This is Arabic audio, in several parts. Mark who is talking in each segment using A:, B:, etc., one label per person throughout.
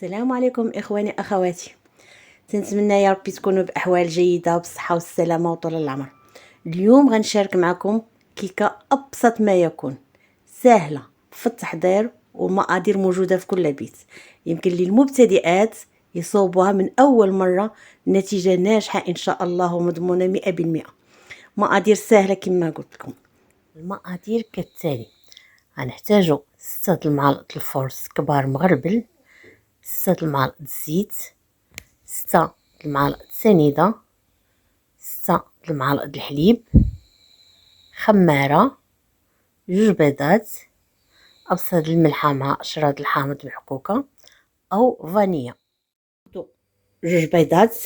A: السلام عليكم اخواني اخواتي. تنتمنى يا ربي تكونوا باحوال جيده وبصحه والسلامه وطول العمر. اليوم غنشارك معكم كيكه ابسط ما يكون، سهله في التحضير والمقادير موجوده في كل بيت. يمكن للمبتدئات يصوبوها من اول مره، نتيجه ناجحه ان شاء الله ومضمونه 100%. مقادير سهله كما قلت لكم. المقادير كالتالي: غنحتاجو 6 المعالق الفورس كبار مغربل، 6 المعالق الزيت، 6 المعالق سنيده، 6 المعالق الحليب، خماره، 2 بيضات، ابسط الملحه مع اشراد الحامض محكوكه او فانيليا. 2 بيضات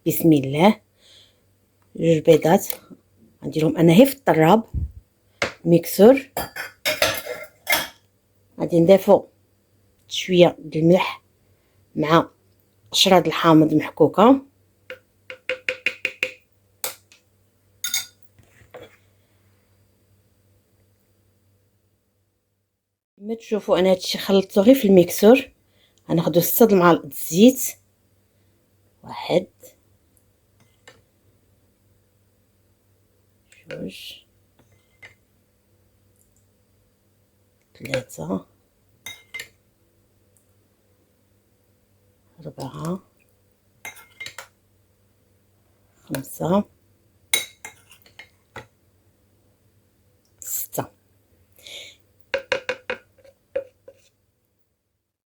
A: بسم الله. 2 بيضات غنديرهم انا هي في الطراب ميكسور. غادي نضيفو شويه د الملح مع اشراد الحامض محكوكه. كما تشوفوا انا هادشي خلطته غير في الميكسور. غناخدو 6 المعالق الزيت، 1 جوج 3 4 5 6.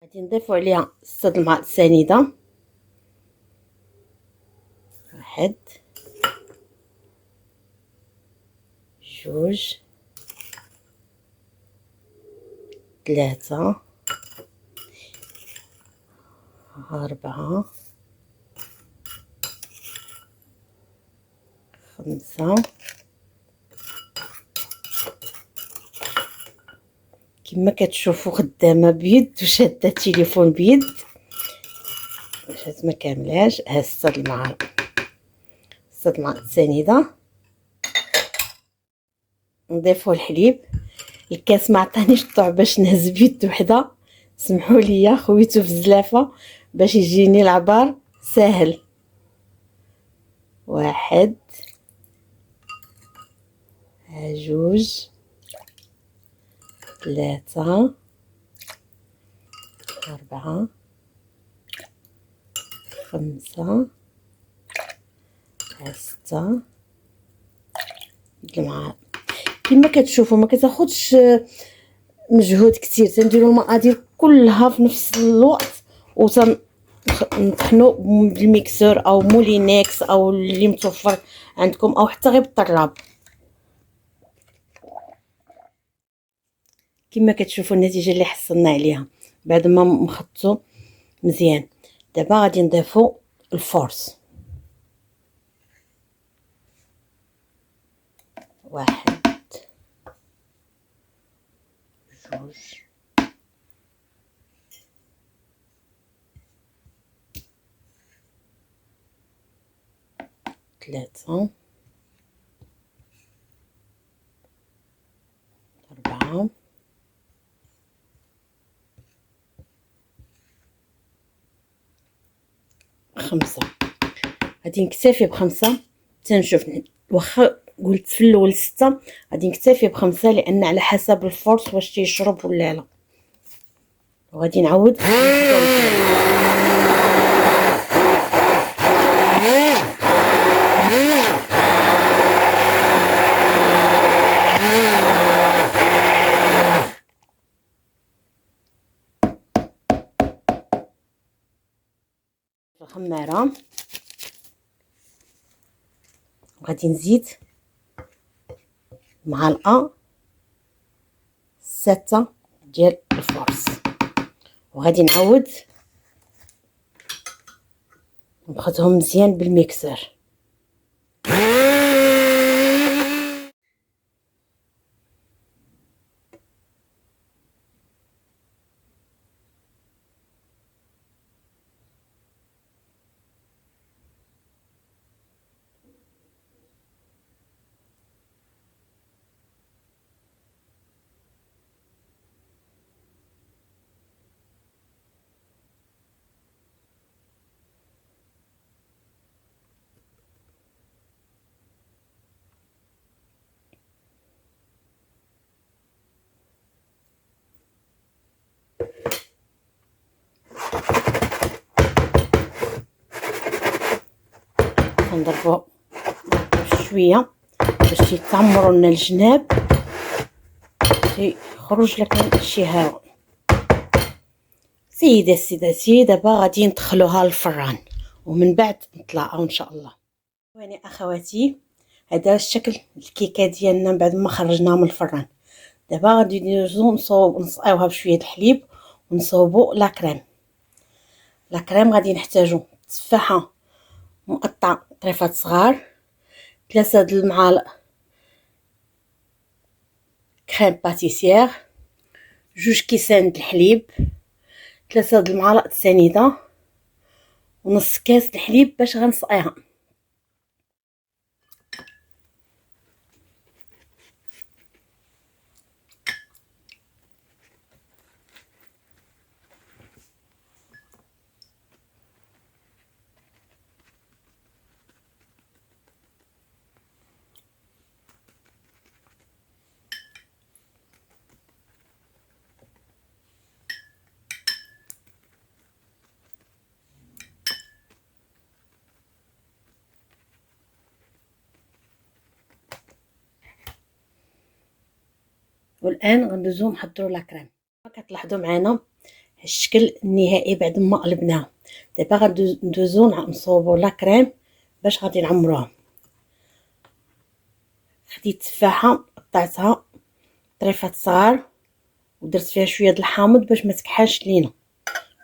A: غادي نضيفو عليها 6 المعالق سنيده، 1 جوج 3 4 5. كما كتشوفوا خدامه بيد وشاده التليفون بيد باش ما كاملاش. ها 6 المعالق، 6 المعالق سنيده. نضيفوا الحليب. الكاس ما عطانيش الطوع باش نهز بيد وحده، سمحوا لي خويتو في الزلافه باش يجيني العبار ساهل. 1 جوج 3 4 5 6 المعالق. كما كتشوفوا ما كتاخدش مجهود كتير، تنديروا المقادير كلها في نفس الوقت ونطحنوا بالميكسور او مولينكس او اللي متوفر عندكم، او حتى غير بالطراب. كما كتشوفوا النتيجه اللي حصلنا عليها بعد ما مخططوا مزيان. دابا غادي نضيفوا الفورس. 1 جوج 3 4 5. غادي نكتفي ب5 تنشوف. واخا قلت في الاول 6 غادي نكتفي ب5 لان على حسب الفورس واش تيشرب ولا لا. وغادي نعاود الخماره. وغادي نزيد معلقه 6 ديال الفورس، وغادي نعاود نخدهم مزيان بالميكسور. غنضربو شويه باش يتعمروا لنا الجناب، يخرج لك شي هواء. سيداتي دابا غادي ندخلوها للفران ومن بعد نطلعوا ان شاء الله. واني اخواتي هذا الشكل الكيكه ديالنا بعد ما خرجناها من الفران. دابا غادي ندوزو نسقيوها بشويه الحليب ونصوبوا لا كريم غادي نحتاجو تفاحه مقطع طريفات صغار، 3 د المعالق كريم باتيسير، 2 كيسان د الحليب، 3 د المعالق سنيده، ونص كاس الحليب باش غنسقيها. والان غندوزو نحضروا لا كريم. كتلاحظوا معنا الشكل النهائي بعد ما قلبناه. دابا غندوزو نصوبوا لا كريم باش غادي نعمروها. خديت تفاحه قطعتها طريفات صغار ودرت فيها شويه د الحامض باش ما تكحلش لينا.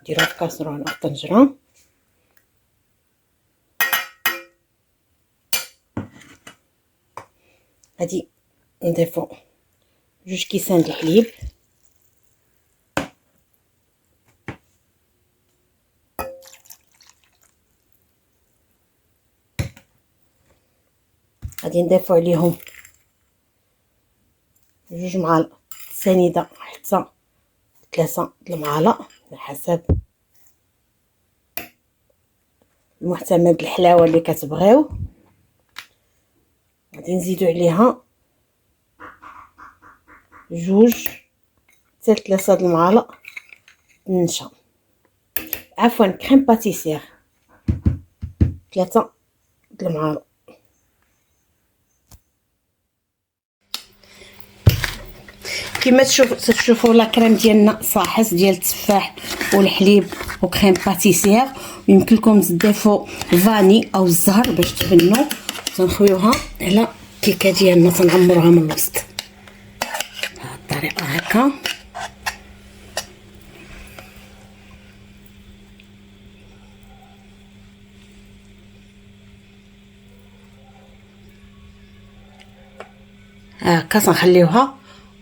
A: نديروها في كاسرونه او طنجره. غادي نضيفو 2 كيسان د الحليب، غادي نضيفو عليهم 2 معالق سنيده حتى 3 د المعالق على حسب المحتمل الحلاوه اللي كتبغيو. غادي نزيدو عليها 2 حتى 3 د المعالق النشا، عفوا كريم باتيسير 3 د المعالق. كما تشوفوا لا كريم ديالنا صاحص ديال التفاح والحليب وكريم باتيسير. ويمكن لكم تضيفوا فاني او الزهر باش تبنوا. تنخويوها على الكيكه ديالنا تنعمروها من الوسط بهذه الطريقه هكا. هكا تنخليوها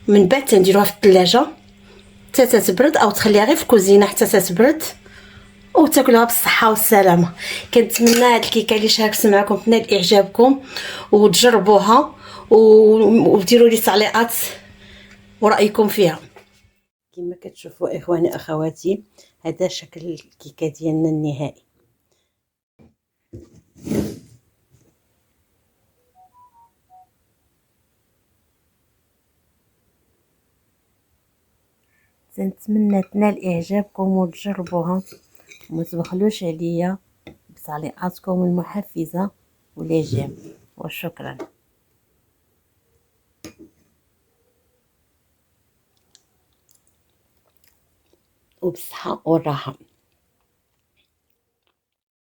A: من بعد تنديروها في الثلاجه حتى تتبرد او تخليها غير في الكوزينه حتى تتبرد وتاكلوها بالصحه والسلامه. كنتمنى هاد الكيكه اللي شاركت معكم تنال اعجابكم وتجربوها وديروا لي تعليقات ورايكم فيها. كما كتشوفوا اخواني اخواتي هذا شكل الكيكه ديالنا النهائي. نتمنى تنال اعجابكم وتجربوها وما تبخلوش عليا بتعليقاتكم المحفزه والاعجاب. وشكرا وبالصحه والراحه.